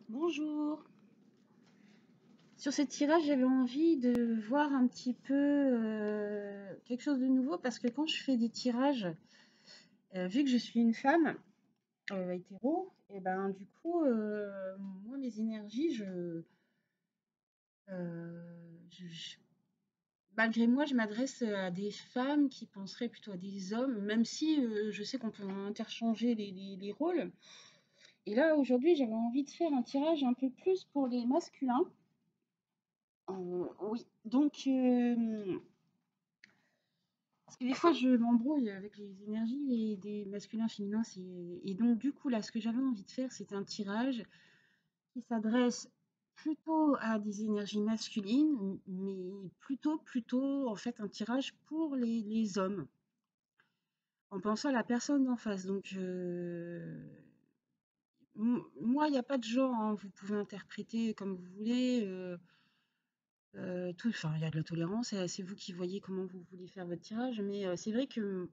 Bonjour. Sur ce tirage, j'avais envie de voir un petit peu quelque chose de nouveau parce que quand je fais des tirages, vu que je suis une femme hétéro, et ben du coup, moi mes énergies, malgré moi, je m'adresse à des femmes qui penseraient plutôt à des hommes, même si je sais qu'on peut interchanger les rôles. Et là, aujourd'hui, j'avais envie de faire un tirage un peu plus pour les masculins. Oui, donc parce que des fois, je m'embrouille avec les énergies des masculins, féminins. Et donc, du coup, là, ce que j'avais envie de faire, c'est un tirage qui s'adresse plutôt à des énergies masculines, mais plutôt, en fait, un tirage pour les hommes, en pensant à la personne d'en face. Donc, moi, il n'y a pas de genre, hein. Vous pouvez interpréter comme vous voulez. Enfin, il y a de la tolérance, c'est vous qui voyez comment vous voulez faire votre tirage, mais c'est vrai que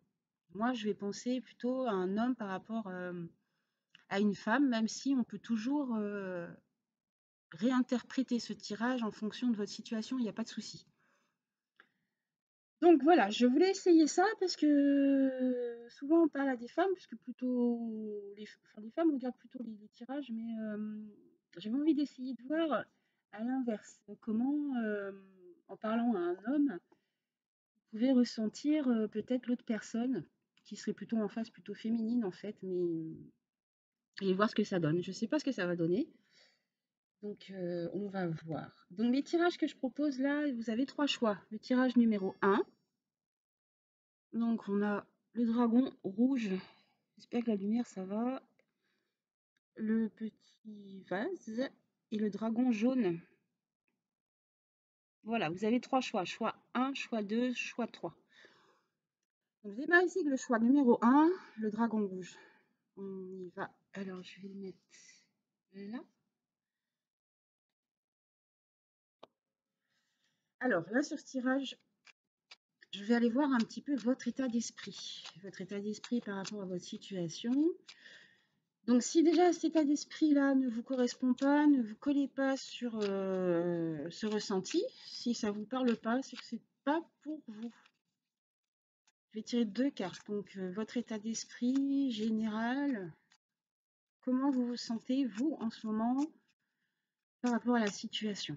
moi, je vais penser plutôt à un homme par rapport à une femme, même si on peut toujours réinterpréter ce tirage en fonction de votre situation, il n'y a pas de souci. Donc voilà, je voulais essayer ça parce que souvent on parle à des femmes, puisque plutôt les femmes regardent plutôt les tirages, mais j'avais envie d'essayer de voir à l'inverse, comment en parlant à un homme, pouvez ressentir peut-être l'autre personne qui serait plutôt en face, plutôt féminine en fait, mais et voir ce que ça donne. Je sais pas ce que ça va donner, donc on va voir. Donc les tirages que je propose là, vous avez trois choix. Le tirage numéro 1, donc on a le dragon rouge, j'espère que la lumière ça va, le petit vase et le dragon jaune. Voilà, vous avez trois choix, choix 1, choix 2, choix 3. Donc je démarre ici avec le choix numéro 1, le dragon rouge. On y va. Alors, je vais le mettre là. Alors, là, sur ce tirage, je vais aller voir un petit peu votre état d'esprit. Votre état d'esprit par rapport à votre situation. Donc, si déjà cet état d'esprit-là ne vous correspond pas, ne vous collez pas sur ce ressenti, si ça ne vous parle pas, c'est que c'est pas pour vous. Je vais tirer deux cartes. Donc, votre état d'esprit général, comment vous vous sentez, vous, en ce moment, par rapport à la situation.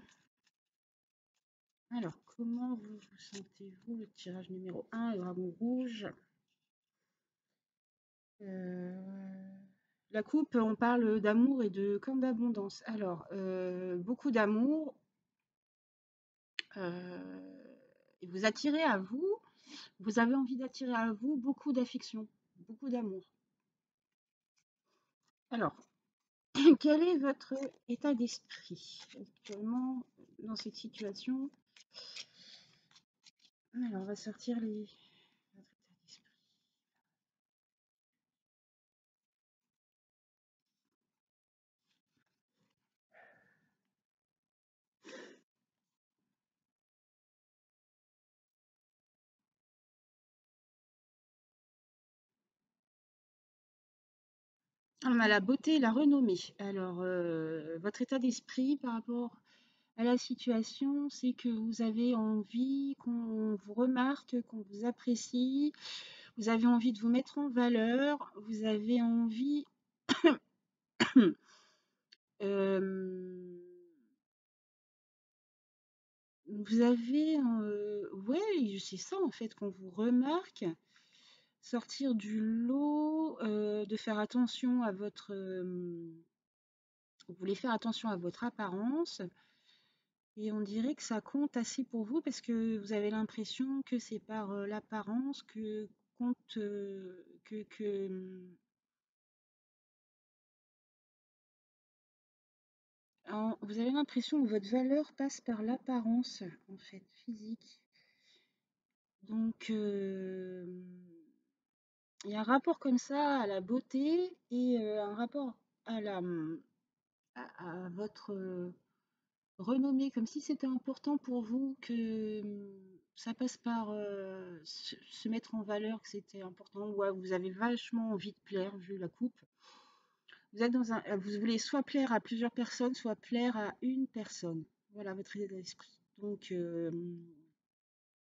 Alors, comment vous vous sentez-vous? Le tirage numéro 1, le dragon rouge. La coupe, on parle d'amour et de comme d'abondance. Alors, beaucoup d'amour. Et vous attirez à vous, vous avez envie d'attirer à vous beaucoup d'affection, beaucoup d'amour. Alors, quel est votre état d'esprit actuellement dans cette situation? Alors, on va sortir votre état d'esprit. On a la beauté et la renommée. Alors, votre état d'esprit par rapport à la situation, c'est que vous avez envie qu'on vous remarque, qu'on vous apprécie, vous avez envie de vous mettre en valeur, vous avez envie vous avez ouais, c'est ça en fait, qu'on vous remarque, sortir du lot, de faire attention à votre, vous voulez faire attention à votre apparence. Et on dirait que ça compte assez pour vous parce que vous avez l'impression que c'est par l'apparence que compte, vous avez l'impression que votre valeur passe par l'apparence, en fait, physique. Donc, il y a un rapport comme ça à la beauté et un rapport à à votre renommée, comme si c'était important pour vous que ça passe par se mettre en valeur, que c'était important. Ouais, vous avez vachement envie de plaire, vu la coupe. Vous êtes dans vous voulez soit plaire à plusieurs personnes, soit plaire à une personne. Voilà votre idée d'esprit. Donc,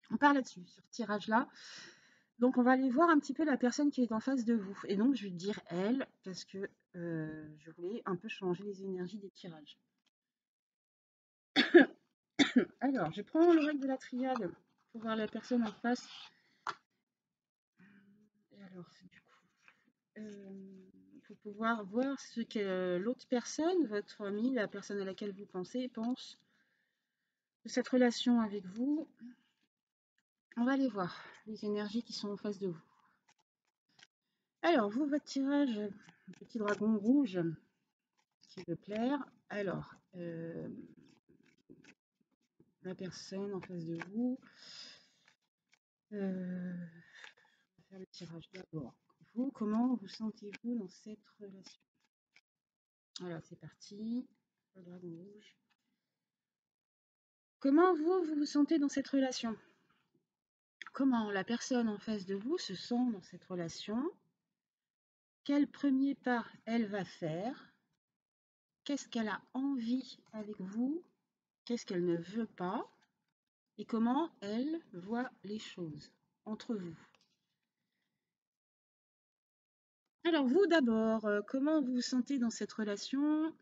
on part là-dessus, sur ce tirage-là. Donc, on va aller voir un petit peu la personne qui est en face de vous. Et donc, je vais dire elle, parce que je voulais un peu changer les énergies des tirages. Alors, je prends le règle de la triade pour voir la personne en face. Et alors, du coup, pour pouvoir voir ce que l'autre personne, votre amie, la personne à laquelle vous pensez, pense de cette relation avec vous. On va aller voir les énergies qui sont en face de vous. Alors, vous, votre tirage, petit dragon rouge qui veut plaire. Alors, la personne en face de vous. On va faire le tirage d'abord. Vous, comment vous sentez-vous dans cette relation? Voilà, c'est parti. Le dragon rouge. Comment vous vous sentez dans cette relation? Comment la personne en face de vous se sent dans cette relation? Quel premier pas elle va faire? Qu'est-ce qu'elle a envie avec vous? Qu'est-ce qu'elle ne veut pas? Et comment elle voit les choses entre vous? Alors vous d'abord, comment vous vous sentez dans cette relation?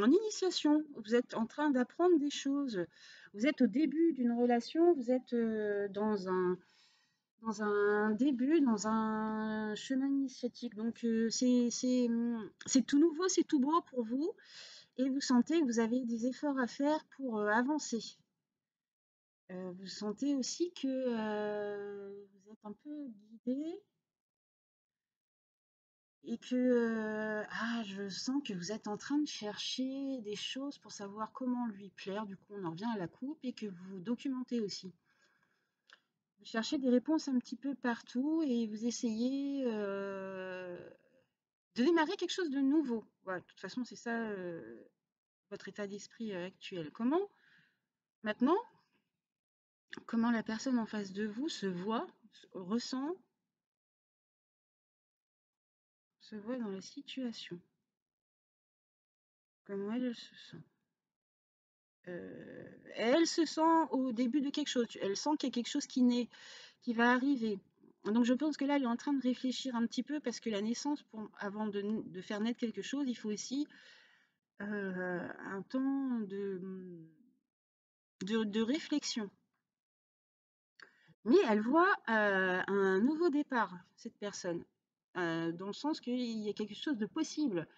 En initiation, vous êtes en train d'apprendre des choses. Vous êtes au début d'une relation, vous êtes dans un début, dans un chemin initiatique. Donc c'est tout nouveau, c'est tout beau pour vous. Et vous sentez que vous avez des efforts à faire pour avancer. Vous sentez aussi que vous êtes un peu guidé et que je sens que vous êtes en train de chercher des choses pour savoir comment lui plaire. Du coup, on en revient à la coupe et que vous documentez aussi. Vous cherchez des réponses un petit peu partout et vous essayez de démarrer quelque chose de nouveau. Voilà, de toute façon, c'est ça votre état d'esprit actuel. Maintenant, comment la personne en face de vous se voit, ressent, se voit dans la situation? Comment elle se sent? Elle se sent au début de quelque chose. Elle sent qu'il y a quelque chose qui va arriver. Donc je pense que là, elle est en train de réfléchir un petit peu parce que la naissance, avant de faire naître quelque chose, il faut aussi un temps de réflexion. Mais elle voit un nouveau départ, cette personne, dans le sens qu'il y a quelque chose de possible.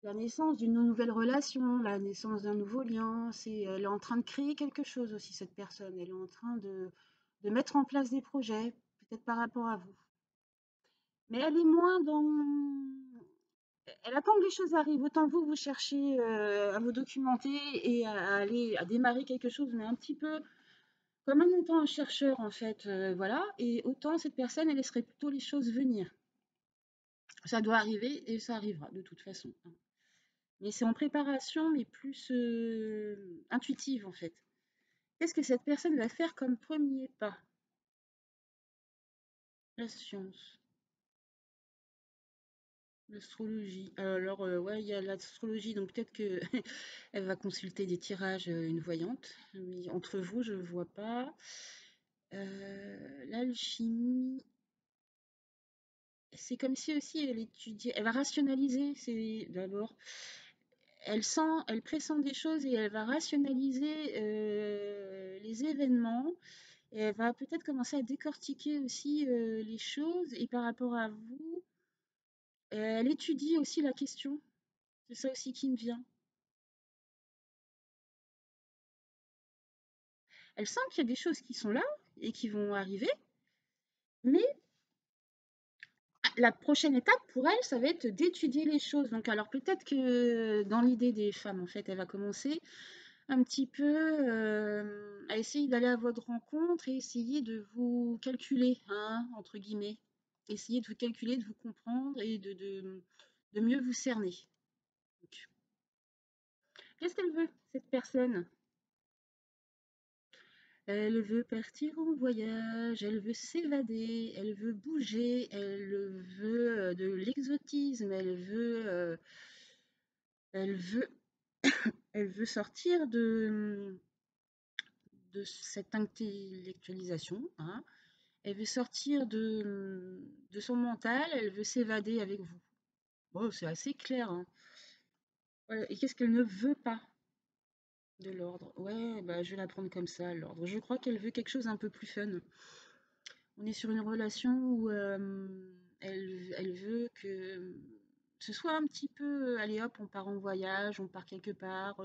La naissance d'une nouvelle relation, la naissance d'un nouveau lien, elle est en train de créer quelque chose aussi, cette personne. Elle est en train de mettre en place des projets, peut-être par rapport à vous. Mais elle est moins dans... Elle attend que les choses arrivent. Autant vous, vous cherchez à vous documenter et à démarrer quelque chose, mais un petit peu comme en étant un chercheur, en fait. Voilà. Et autant cette personne, elle laisserait plutôt les choses venir. Ça doit arriver et ça arrivera de toute façon. Mais c'est en préparation, mais plus intuitive en fait. Qu'est-ce que cette personne va faire comme premier pas? La science, l'astrologie. Alors, ouais, il y a l'astrologie, donc peut-être que elle va consulter des tirages, une voyante. Mais entre vous, je ne vois pas. L'alchimie, c'est comme si aussi elle étudiait, elle va rationaliser, c'est d'abord. Elle pressent des choses et elle va rationaliser les événements. Et elle va peut-être commencer à décortiquer aussi les choses et par rapport à vous, elle étudie aussi la question. C'est ça aussi qui me vient. Elle sent qu'il y a des choses qui sont là et qui vont arriver, mais la prochaine étape pour elle, ça va être d'étudier les choses. Donc alors peut-être que dans l'idée des femmes, en fait, elle va commencer un petit peu à essayer d'aller à votre rencontre et essayer de vous calculer, hein, entre guillemets. Essayer de vous calculer, de vous comprendre et de mieux vous cerner. Donc, qu'est-ce qu'elle veut, cette personne? Elle veut partir en voyage, elle veut s'évader, elle veut bouger, elle veut de l'exotisme, elle veut Elle veut, elle veut sortir de cette intellectualisation, hein. Elle veut sortir de son mental, elle veut s'évader avec vous. Bon, c'est assez clair, hein. Voilà. Et qu'est-ce qu'elle ne veut pas de l'ordre? Ouais, bah, je vais la prendre comme ça, l'ordre. Je crois qu'elle veut quelque chose un peu plus fun. On est sur une relation où elle veut que ce soit un petit peu, allez hop, on part en voyage, on part quelque part,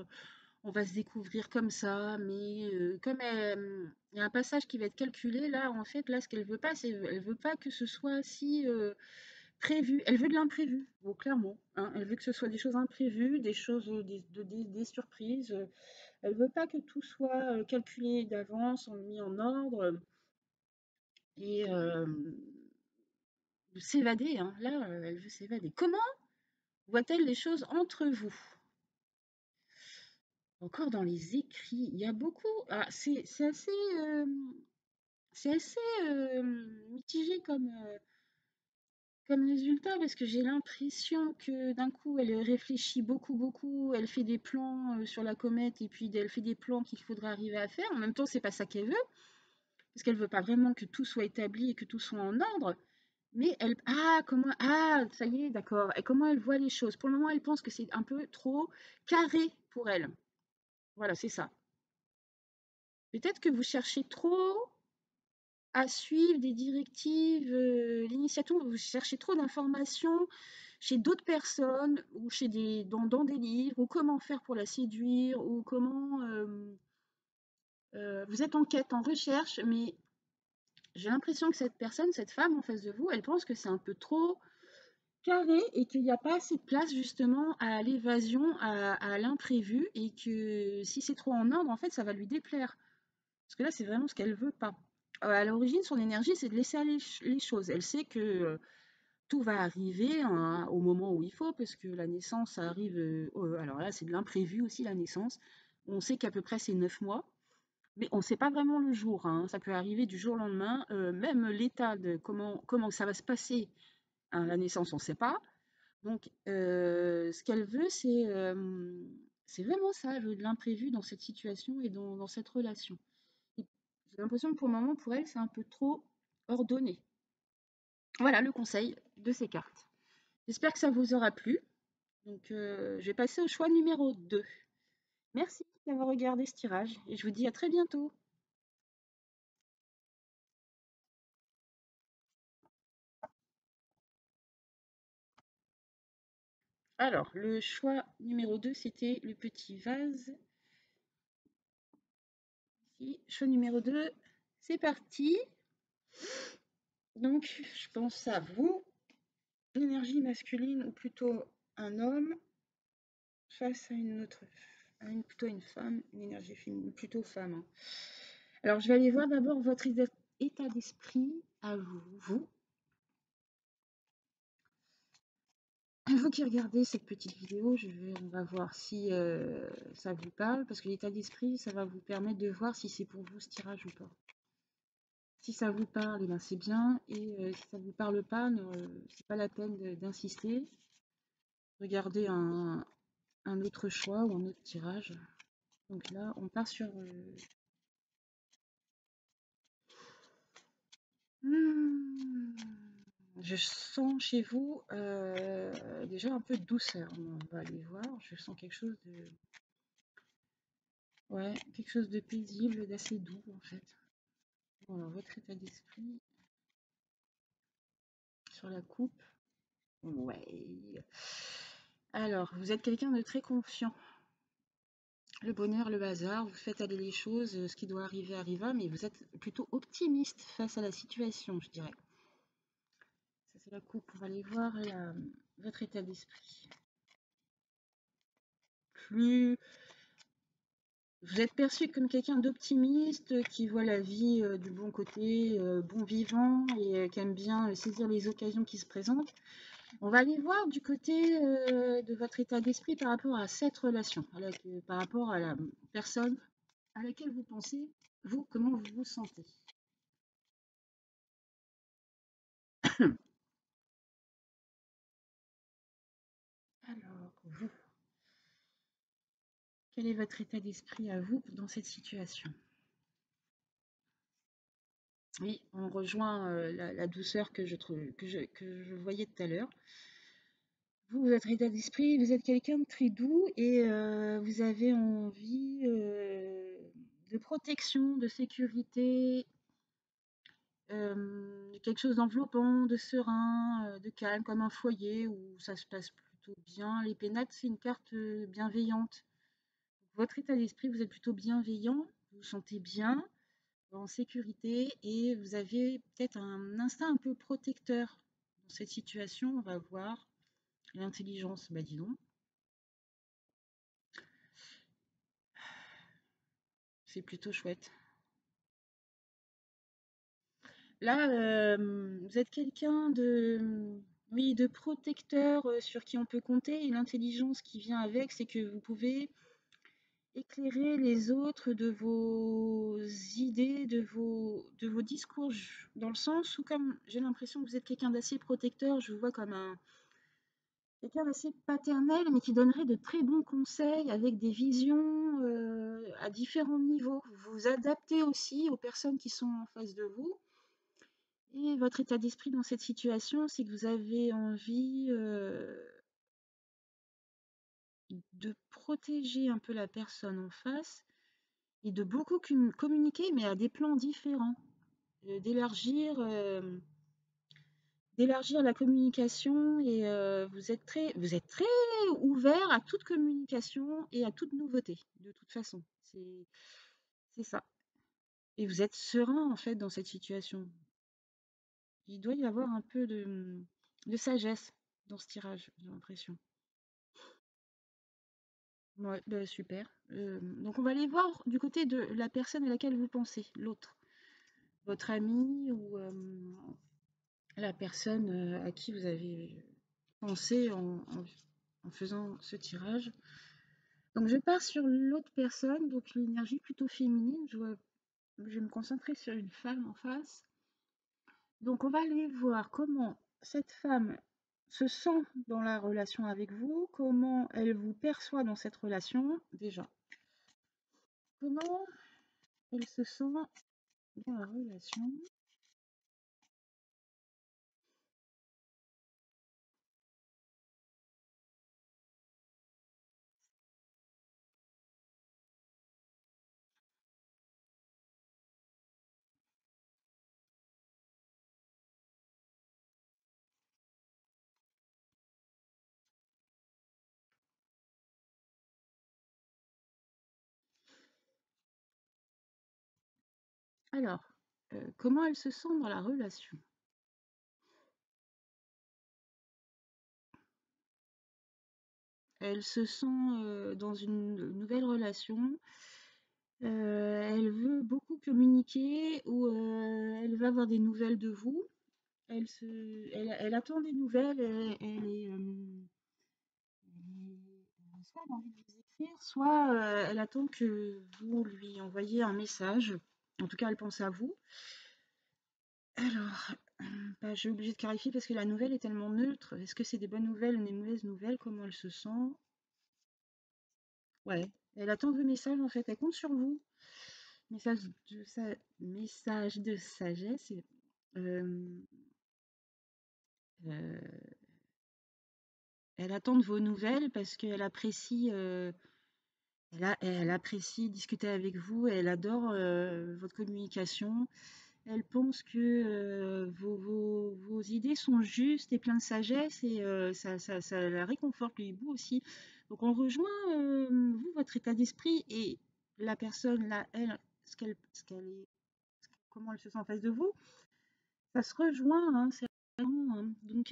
on va se découvrir comme ça, mais comme il y a un passage qui va être calculé, là, en fait, là, ce qu'elle veut pas, c'est, elle veut pas que ce soit si prévu. Elle veut de l'imprévu, bon, clairement, hein. Elle veut que ce soit des choses imprévues, des choses, des surprises. Elle veut pas que tout soit calculé d'avance, mis en ordre et s'évader, hein. Là, elle veut s'évader. Comment voit-elle les choses entre vous? Encore dans les écrits, il y a beaucoup. Ah, euh, c'est assez mitigé comme résultat parce que j'ai l'impression que d'un coup, elle réfléchit beaucoup, beaucoup. Elle fait des plans sur la comète et puis elle fait des plans qu'il faudrait arriver à faire. En même temps, c'est pas ça qu'elle veut parce qu'elle veut pas vraiment que tout soit établi et que tout soit en ordre. Mais elle, ça y est, d'accord. Et comment elle voit les choses? Pour le moment, elle pense que c'est un peu trop carré pour elle. Voilà, c'est ça. Peut-être que vous cherchez trop à suivre des directives, l'initiation, vous cherchez trop d'informations chez d'autres personnes ou dans des livres, ou comment faire pour la séduire, ou comment vous êtes en quête, en recherche, mais j'ai l'impression que cette personne, cette femme en face de vous, elle pense que c'est un peu trop carré et qu'il n'y a pas assez de place justement à l'évasion, à l'imprévu, et que si c'est trop en ordre, en fait, ça va lui déplaire. Parce que là, c'est vraiment ce qu'elle veut pas. À l'origine, son énergie, c'est de laisser aller les choses. Elle sait que tout va arriver hein, au moment où il faut, parce que la naissance ça arrive. Alors là, c'est de l'imprévu aussi, la naissance. On sait qu'à peu près c'est 9 mois, mais on ne sait pas vraiment le jour, hein. Ça peut arriver du jour au lendemain. Même l'état de comment ça va se passer, hein, la naissance, on ne sait pas. Donc, ce qu'elle veut, c'est vraiment ça. Elle veut de l'imprévu dans cette situation et dans cette relation. Et j'ai l'impression que pour le moment, pour elle, c'est un peu trop ordonné. Voilà le conseil de ces cartes. J'espère que ça vous aura plu. Donc, je vais passer au choix numéro 2. Merci d'avoir regardé ce tirage et je vous dis à très bientôt. Alors, le choix numéro 2, c'était le petit vase. Ici, choix numéro 2, c'est parti. Donc, je pense à vous, l'énergie masculine ou plutôt un homme face à plutôt une femme, une énergie féminine, plutôt femme, hein. Alors, je vais aller voir d'abord votre état d'esprit à vous. Vous qui regardez cette petite vidéo, on va voir si ça vous parle, parce que l'état d'esprit, ça va vous permettre de voir si c'est pour vous ce tirage ou pas. Si ça vous parle, eh ben c'est bien, et si ça ne vous parle pas, c'est pas la peine d'insister. Regardez un autre choix ou un autre tirage. Donc là, on part sur... Je sens chez vous déjà un peu de douceur. On va aller voir. Je sens quelque chose de... Ouais, quelque chose de paisible, d'assez doux en fait. Bon, alors votre état d'esprit sur la coupe. Ouais. Alors, vous êtes quelqu'un de très confiant. Le bonheur, le hasard, vous faites aller les choses, ce qui doit arriver arriva, mais vous êtes plutôt optimiste face à la situation, je dirais. Ça, c'est la coupe. On va aller voir votre état d'esprit. Plus vous êtes perçu comme quelqu'un d'optimiste, qui voit la vie du bon côté, bon vivant, et qui aime bien saisir les occasions qui se présentent. On va aller voir du côté de votre état d'esprit par rapport à cette relation, par rapport à la personne à laquelle vous pensez, vous, comment vous vous sentez. Alors, vous. Quel est votre état d'esprit à vous dans cette situation? Oui, on rejoint la douceur que je voyais tout à l'heure. Vous, votre état d'esprit, vous êtes quelqu'un de très doux et vous avez envie de protection, de sécurité, quelque chose d'enveloppant, de serein, de calme, comme un foyer où ça se passe plutôt bien. Les pénates, c'est une carte bienveillante. Votre état d'esprit, vous êtes plutôt bienveillant, vous vous sentez bien, en sécurité et vous avez peut-être un instinct un peu protecteur dans cette situation. On va voir. L'intelligence, bah dis donc, c'est plutôt chouette. Là, vous êtes quelqu'un oui, de protecteur sur qui on peut compter et l'intelligence qui vient avec, c'est que vous pouvez éclairer les autres de vos idées, de vos discours, dans le sens où, comme j'ai l'impression que vous êtes quelqu'un d'assez protecteur, je vous vois comme quelqu'un d'assez paternel, mais qui donnerait de très bons conseils avec des visions à différents niveaux. Vous vous adaptez aussi aux personnes qui sont en face de vous. Et votre état d'esprit dans cette situation, c'est que vous avez envie de protéger un peu la personne en face et de beaucoup communiquer, mais à des plans différents. D'élargir la communication et vous êtes très ouvert à toute communication et à toute nouveauté, de toute façon. C'est ça. Et vous êtes serein, en fait, dans cette situation. Il doit y avoir un peu de sagesse dans ce tirage, j'ai l'impression. Ouais, bah, super. Donc on va aller voir du côté de la personne à laquelle vous pensez, l'autre. Votre ami ou la personne à qui vous avez pensé en faisant ce tirage. Donc je pars sur l'autre personne, donc une énergie plutôt féminine. Je vais me concentrer sur une femme en face. Donc on va aller voir comment cette femme se sent dans la relation avec vous, comment elle vous perçoit dans cette relation déjà. Comment elle se sent dans la relation. Alors, comment elle se sent dans la relation? Elle se sent dans une nouvelle relation. Elle veut beaucoup communiquer ou elle veut avoir des nouvelles de vous. Elle attend des nouvelles. Soit elle a envie de vous écrire, soit elle attend que vous lui envoyiez un message. En tout cas, elle pense à vous. Alors, bah, je suis obligée de clarifier parce que la nouvelle est tellement neutre. Est-ce que c'est des bonnes nouvelles ou des mauvaises nouvelles? Comment elle se sent? Ouais, elle attend vos messages en fait. Elle compte sur vous. Message message de sagesse. Euh, euh, Elle attend de vos nouvelles parce qu'elle apprécie, elle apprécie discuter avec vous. Elle adore votre communication. Elle pense que vos idées sont justes et pleines de sagesse et ça la réconforte, lui, vous aussi. Donc on rejoint, vous, votre état d'esprit et la personne, là, elle, ce qu'elle est, comment elle se sent en face de vous, ça se rejoint, hein, c'est vraiment, hein. Donc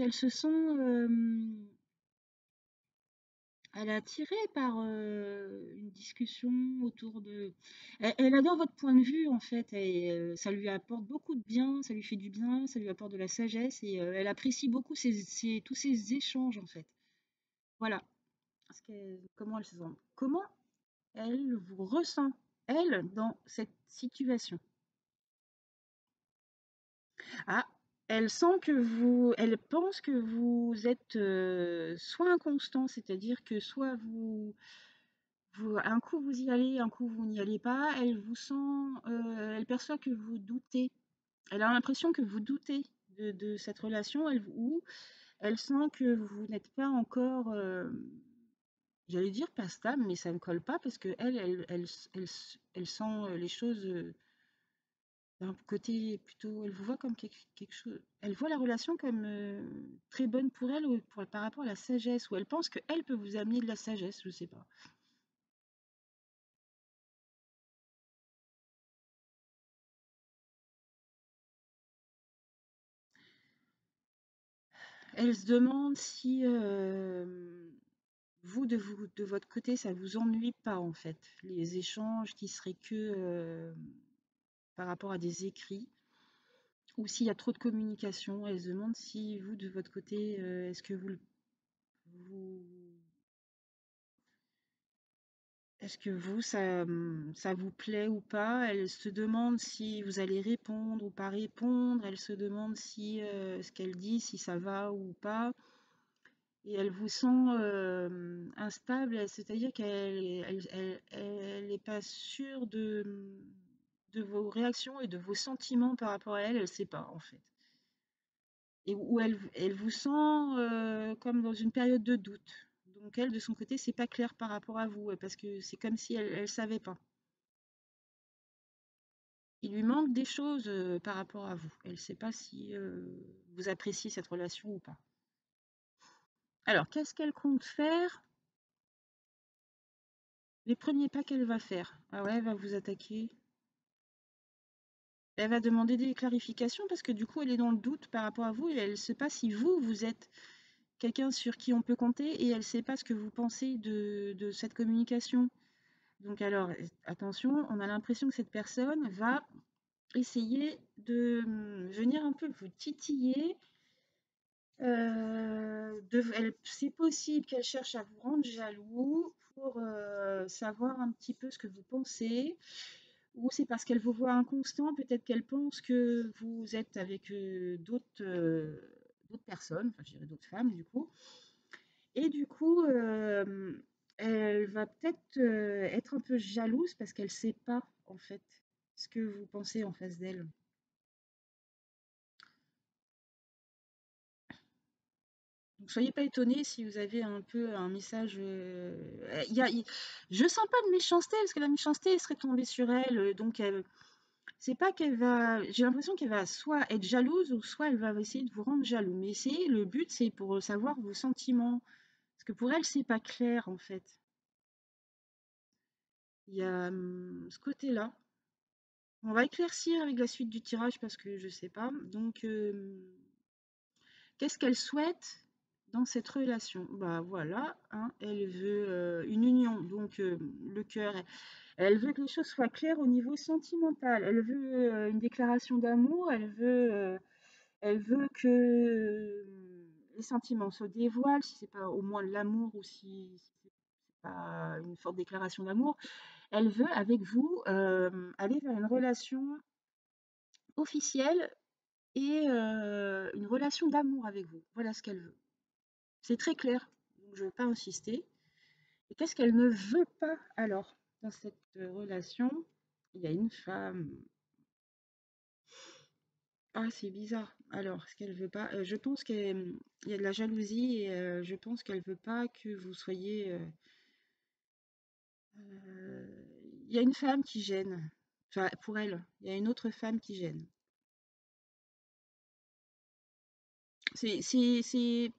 elle est attirée par une discussion autour de. Elle adore votre point de vue en fait, et ça lui apporte beaucoup de bien, ça lui fait du bien, ça lui apporte de la sagesse et elle apprécie beaucoup tous ces échanges en fait. Voilà. Comment elle se sent? Comment elle vous ressent, elle, dans cette situation? Ah, elle pense que vous êtes soit inconstant, c'est-à-dire que soit un coup vous y allez, un coup vous n'y allez pas. Elle vous sent, elle perçoit que vous doutez. Elle a l'impression que vous doutez de cette relation, ou elle sent que vous n'êtes pas encore, j'allais dire pas stable, mais ça ne colle pas parce que elle sent les choses d'un côté plutôt. Elle vous voit comme quelque chose. Elle voit la relation comme très bonne pour elle, ou par rapport à la sagesse, ou elle pense qu'elle peut vous amener de la sagesse, je sais pas. Elle se demande si vous, de votre côté, ça vous ennuie pas en fait, les échanges qui seraient que par rapport à des écrits, ou s'il y a trop de communication. Elle se demande si vous, de votre côté, est-ce que vous, est-ce que vous, ça vous plaît ou pas? Elle se demande si vous allez répondre ou pas répondre. Elle se demande si ce qu'elle dit, si ça va ou pas. Et elle vous sent instable, c'est-à-dire qu'elle n'est pas sûre de vos réactions et de vos sentiments par rapport à elle. Elle ne sait pas en fait. Et où elle vous sent comme dans une période de doute. Donc elle, de son côté, c'est pas clair par rapport à vous, parce que c'est comme si elle savait pas. Il lui manque des choses par rapport à vous. Elle ne sait pas si vous appréciez cette relation ou pas. Alors, qu'est-ce qu'elle compte faire? Les premiers pas qu'elle va faire. Ah ouais, elle va vous attaquer. Elle va demander des clarifications parce que du coup, elle est dans le doute par rapport à vous et elle ne sait pas si vous êtes quelqu'un sur qui on peut compter, et elle ne sait pas ce que vous pensez de cette communication. Donc alors, attention, on a l'impression que cette personne va essayer de venir un peu vous titiller. C'est possible qu'elle cherche à vous rendre jaloux pour savoir un petit peu ce que vous pensez, ou c'est parce qu'elle vous voit inconstant, peut-être qu'elle pense que vous êtes avec d'autres personnes, enfin je dirais d'autres femmes du coup, et du coup elle va peut-être être un peu jalouse parce qu'elle ne sait pas en fait ce que vous pensez en face d'elle. Donc, soyez pas étonnés si vous avez un peu un message. Je sens pas de méchanceté, parce que la méchanceté serait tombée sur elle. Donc, c'est pas qu'elle va. J'ai l'impression qu'elle va soit être jalouse, ou soit elle va essayer de vous rendre jaloux. Mais le but, c'est pour savoir vos sentiments. Parce que pour elle, c'est pas clair, en fait. Il y a ce côté-là. On va éclaircir avec la suite du tirage parce que je sais pas. Donc, qu'est-ce qu'elle souhaite dans cette relation? Bah voilà, hein, elle veut une union, donc le cœur. Elle veut que les choses soient claires au niveau sentimental. Elle veut une déclaration d'amour. Elle veut que les sentiments se dévoilent, si c'est pas au moins de l'amour, ou si c'est pas une forte déclaration d'amour. Elle veut, avec vous, aller vers une relation officielle et une relation d'amour avec vous. Voilà ce qu'elle veut. C'est très clair, donc je ne vais pas insister. Et qu'est-ce qu'elle ne veut pas alors dans cette relation? Il y a une femme. Ah, c'est bizarre. Alors, ce qu'elle veut pas, je pense qu'il y a de la jalousie, et je pense qu'elle veut pas que vous soyez. Il y a une femme qui gêne. Enfin, pour elle, il y a une autre femme qui gêne. C'est c'est- c'est-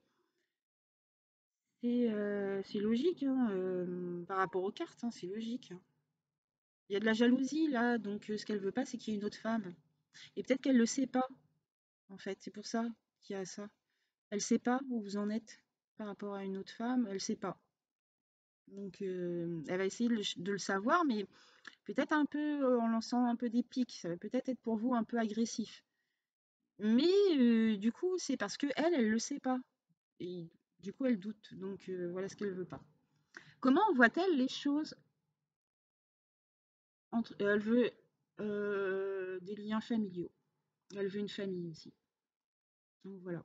c'est logique, hein, par rapport aux cartes, hein, c'est logique, hein. Il y a de la jalousie là, donc ce qu'elle veut pas, c'est qu'il y ait une autre femme. Et peut-être qu'elle le sait pas, en fait. C'est pour ça qu'il y a ça. Elle sait pas où vous en êtes par rapport à une autre femme, elle sait pas. Donc elle va essayer de le savoir, mais peut-être un peu en lançant un peu des piques. Ça va peut-être être pour vous un peu agressif. Mais du coup, c'est parce que elle le sait pas. Et du coup, elle doute. Donc voilà ce qu'elle veut pas. Comment voit-elle les choses elle veut des liens familiaux. Elle veut une famille aussi. Donc voilà.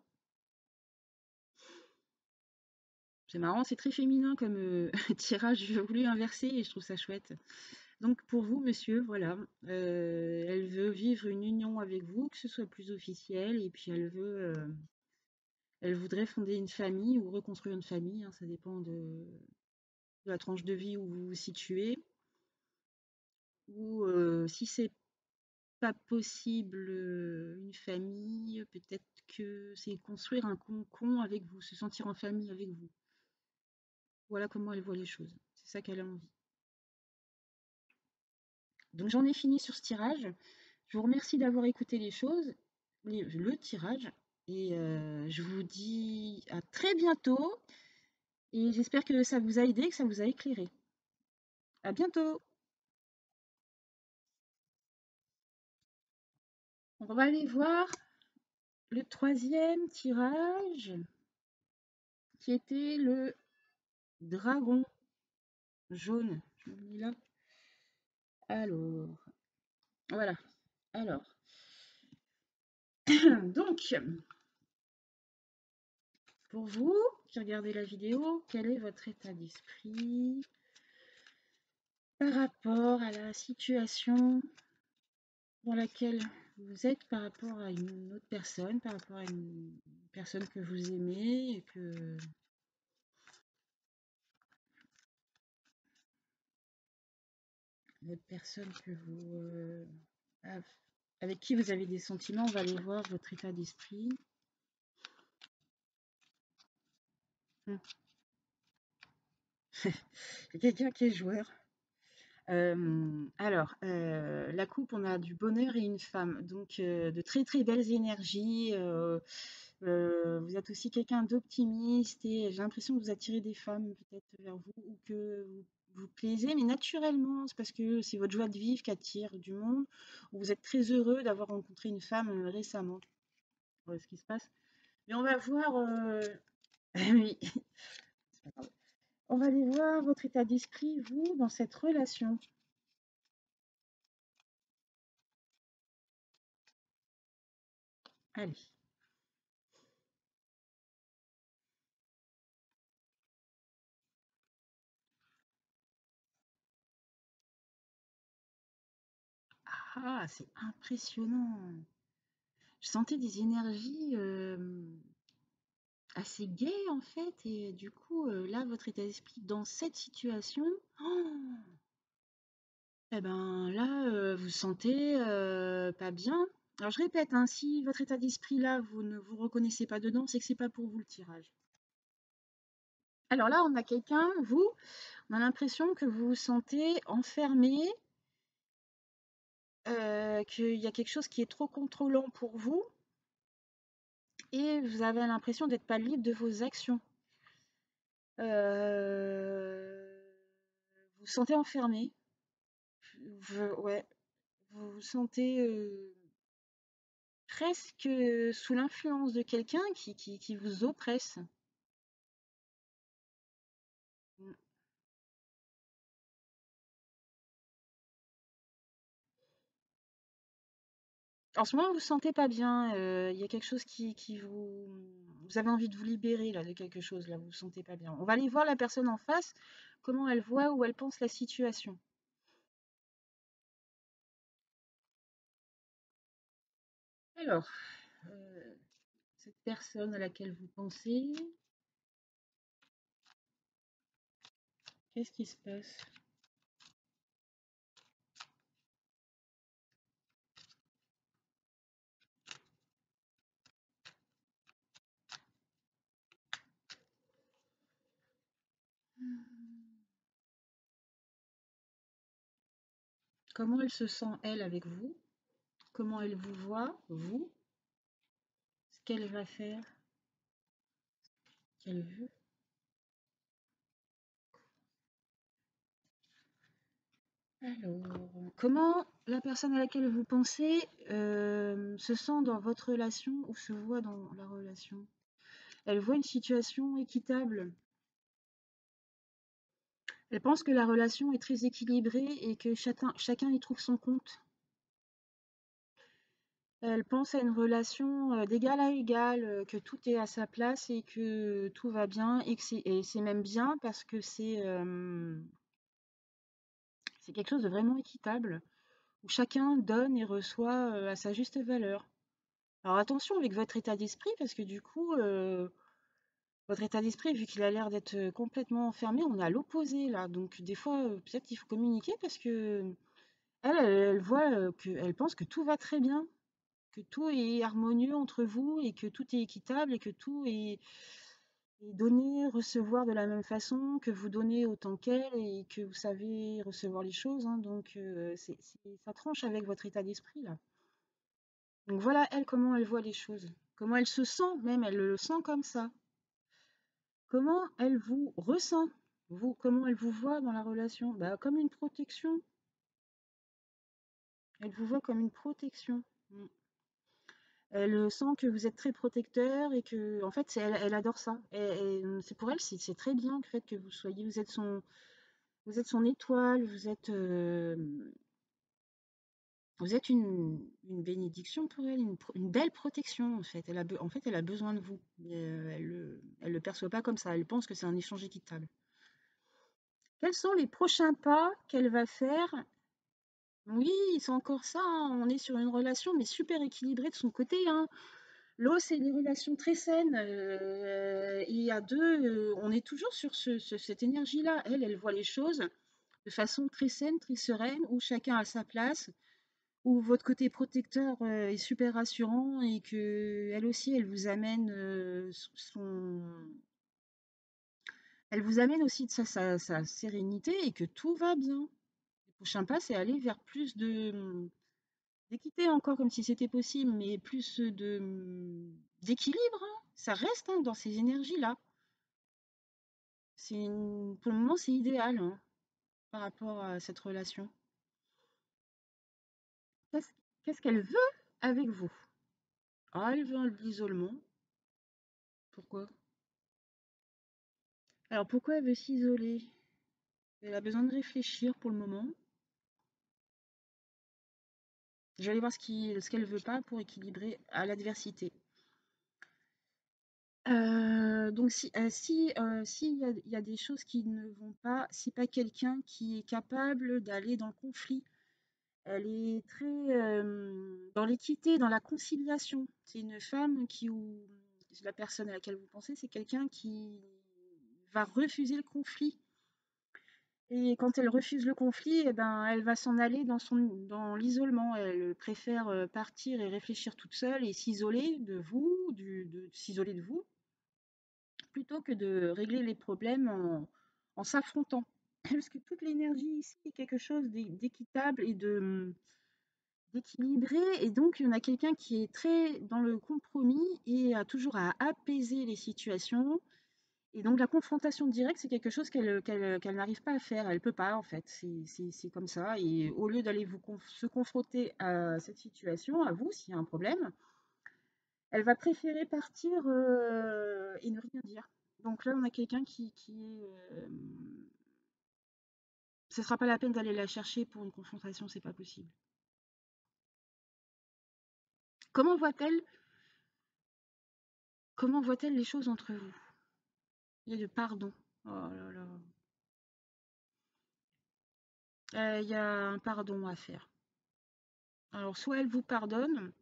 C'est marrant, c'est très féminin comme tirage. J'ai voulu inverser et je trouve ça chouette. Donc pour vous, monsieur, voilà, elle veut vivre une union avec vous, que ce soit plus officiel, et puis elle voudrait fonder une famille ou reconstruire une famille, hein, ça dépend de la tranche de vie où vous vous situez. Ou si c'est pas possible, une famille, peut-être que c'est construire un cocon avec vous, se sentir en famille avec vous. Voilà comment elle voit les choses. C'est ça qu'elle a envie. Donc j'en ai fini sur ce tirage. Je vous remercie d'avoir écouté le tirage, et je vous dis à très bientôt. Et j'espère que ça vous a aidé, que ça vous a éclairé. À bientôt. On va aller voir le troisième tirage, qui était le dragon jaune. Je le mets là. Alors, voilà. Alors, donc, pour vous qui regardez la vidéo, quel est votre état d'esprit par rapport à la situation dans laquelle vous êtes, par rapport à une autre personne, par rapport à une personne que vous aimez et que votre personne que vous avec qui vous avez des sentiments. On va aller voir votre état d'esprit. Quelqu'un qui est joueur. Alors, la coupe, on a du bonheur et une femme, donc de très très belles énergies. Vous êtes aussi quelqu'un d'optimiste et j'ai l'impression que vous attirez des femmes peut-être vers vous ou que vous plaisez, mais naturellement, c'est parce que c'est votre joie de vivre qui attire du monde, ou vous êtes très heureux d'avoir rencontré une femme récemment. Voilà ce qui se passe. Mais on va voir. Oui, c'est pas grave. On va aller voir votre état d'esprit, vous, dans cette relation. Allez. Ah, c'est impressionnant. Je sentais des énergies assez gaies en fait, et du coup, là, votre état d'esprit dans cette situation, oh, eh ben là, vous sentez pas bien. Alors je répète, hein, si votre état d'esprit là, vous ne vous reconnaissez pas dedans, c'est que c'est pas pour vous le tirage. Alors là, on a quelqu'un, vous, on a l'impression que vous vous sentez enfermé, qu'il y a quelque chose qui est trop contrôlant pour vous, et vous avez l'impression d'être pas libre de vos actions. Vous vous sentez enfermé. Ouais, vous vous sentez presque sous l'influence de quelqu'un qui vous oppresse. Mm. En ce moment, vous vous sentez pas bien. Il y a quelque chose qui vous... Vous avez envie de vous libérer là, de quelque chose, là, vous vous sentez pas bien. On va aller voir la personne en face, comment elle voit ou elle pense la situation. Alors, euh, cette personne à laquelle vous pensez, qu'est-ce qui se passe? Comment elle se sent, elle, avec vous? Comment elle vous voit, vous? Ce qu'elle va faire, qu'elle veut. Alors, comment la personne à laquelle vous pensez se sent dans votre relation ou se voit dans la relation? Elle voit une situation équitable. Elle pense que la relation est très équilibrée et que chacun y trouve son compte. Elle pense à une relation d'égal à égal, que tout est à sa place et que tout va bien et que c'est même bien parce que c'est quelque chose de vraiment équitable où chacun donne et reçoit à sa juste valeur. Alors attention avec votre état d'esprit parce que du coup, votre état d'esprit, vu qu'il a l'air d'être complètement enfermé, on est à l'opposé là. Donc des fois, peut-être qu'il faut communiquer parce que elle voit elle pense que tout va très bien, que tout est harmonieux entre vous et que tout est équitable et que tout est donné, recevoir de la même façon, que vous donnez autant qu'elle et que vous savez recevoir les choses, hein. Donc ça tranche avec votre état d'esprit là. Donc voilà, elle, comment elle voit les choses. Comment elle se sent même, elle le sent comme ça. Comment elle vous ressent, vous, comment elle vous voit dans la relation? Bah, comme une protection. Elle vous voit comme une protection. Mm. Elle sent que vous êtes très protecteur et que, en fait, elle adore ça. C'est pour elle, c'est très bien le fait que vous soyez, vous êtes son étoile, vous êtes une bénédiction pour elle, une belle protection en fait. En fait, elle a besoin de vous. Mais, elle le perçoit pas comme ça. Elle pense que c'est un échange équitable. Quels sont les prochains pas qu'elle va faire? Oui, c'est encore ça, hein. On est sur une relation, mais super équilibrée de son côté, hein. L'eau, c'est des relations très saines. Il y a deux, on est toujours sur cette énergie-là. Elle voit les choses de façon très saine, très sereine, où chacun a sa place, où votre côté protecteur est super rassurant et que elle aussi, elle vous amène aussi de sa sérénité et que tout va bien. Le prochain pas, c'est aller vers plus d'équité encore, comme si c'était possible, mais plus d'équilibre, hein. Ça reste hein, dans ces énergies-là. Pour le moment, c'est idéal hein, par rapport à cette relation. Qu'est-ce qu'est-ce qu'elle veut avec vous? Ah, elle veut l'isolement. Pourquoi? Alors pourquoi elle veut s'isoler? Elle a besoin de réfléchir pour le moment. Je vais aller voir ce qu'elle veut pas pour équilibrer à l'adversité. Donc s'il y a des choses qui ne vont pas, c'est pas quelqu'un qui est capable d'aller dans le conflit. Elle est très dans l'équité, dans la conciliation. C'est une femme où la personne à laquelle vous pensez, c'est quelqu'un qui va refuser le conflit. Et quand elle refuse le conflit, eh ben, elle va s'en aller dans l'isolement. Elle préfère partir et réfléchir toute seule et s'isoler de vous, s'isoler de vous, plutôt que de régler les problèmes en s'affrontant. Parce que toute l'énergie ici est quelque chose d'équitable et d'équilibré. Et donc, il y en a quelqu'un qui est très dans le compromis et a toujours à apaiser les situations. Et donc, la confrontation directe, c'est quelque chose qu'elle n'arrive pas à faire. Elle peut pas, en fait. C'est comme ça. Et au lieu d'aller se confronter à cette situation, à vous, s'il y a un problème, elle va préférer partir et ne rien dire. Donc là, on a quelqu'un qui est. Ce sera pas la peine d'aller la chercher pour une confrontation, c'est pas possible. Comment voit-elle comment voit-elle les choses entre vous? Il y a de pardon. Oh là là. Il y a un pardon à faire. Alors, soit elle vous pardonne,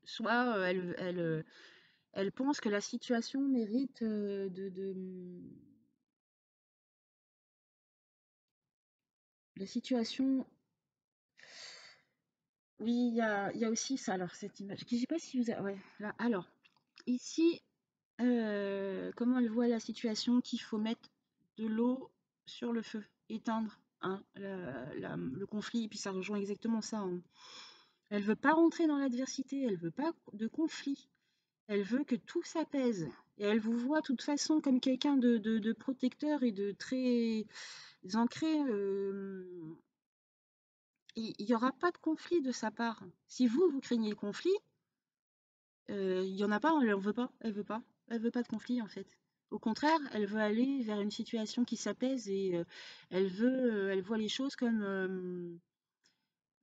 soit elle pense que la situation mérite la situation. Oui, il y a aussi ça, alors, cette image. Je sais pas si vous avez. Ouais, là. Alors, ici, comment elle voit la situation qu'il faut mettre de l'eau sur le feu, éteindre hein, le conflit, et puis ça rejoint exactement ça, hein. Elle veut pas rentrer dans l'adversité, elle veut pas de conflit. Elle veut que tout s'apaise. Et elle vous voit de toute façon comme quelqu'un de protecteur et de très ancré. Il n'y aura pas de conflit de sa part. Si vous craignez le conflit, il n'y en a pas, elle ne veut pas. Elle veut pas. Elle veut pas de conflit en fait. Au contraire, elle veut aller vers une situation qui s'apaise et elle voit les choses comme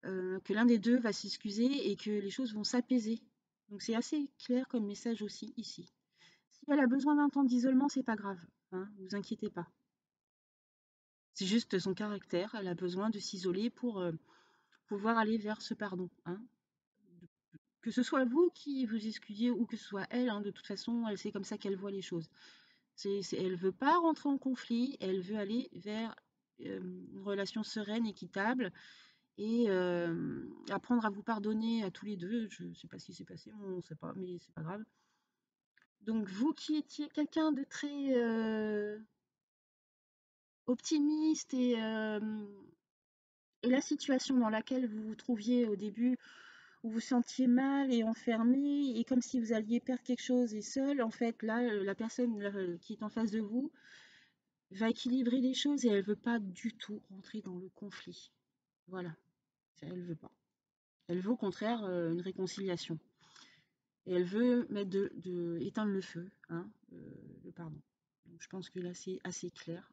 que l'un des deux va s'excuser et que les choses vont s'apaiser. Donc c'est assez clair comme message aussi ici. Si elle a besoin d'un temps d'isolement, c'est pas grave, hein, vous inquiétez pas. C'est juste son caractère, elle a besoin de s'isoler pour pouvoir aller vers ce pardon, hein. Que ce soit vous qui vous excusiez ou que ce soit elle, hein, de toute façon, elle c'est comme ça qu'elle voit les choses. Elle veut pas rentrer en conflit, elle veut aller vers une relation sereine, équitable, et apprendre à vous pardonner à tous les deux. Je ne sais pas ce qui s'est passé, on ne sait pas, mais c'est pas grave. Donc vous qui étiez quelqu'un de très optimiste et la situation dans laquelle vous vous trouviez au début, où vous vous sentiez mal et enfermé, et comme si vous alliez perdre quelque chose et seul, en fait, là, la personne qui est en face de vous va équilibrer les choses et elle veut pas du tout rentrer dans le conflit. Voilà, elle veut pas. Elle veut au contraire une réconciliation. Et elle veut mettre éteindre le feu, hein, le pardon. Donc, je pense que là, c'est assez clair.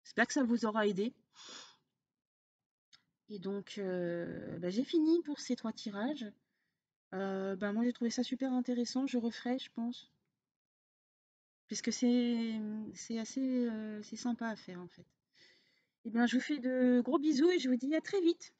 J'espère que ça vous aura aidé. Et donc, bah, j'ai fini pour ces 3 tirages. Bah, moi, j'ai trouvé ça super intéressant. Je referai, je pense. Puisque c'est assez c'est sympa à faire, en fait. Et bien, je vous fais de gros bisous et je vous dis à très vite.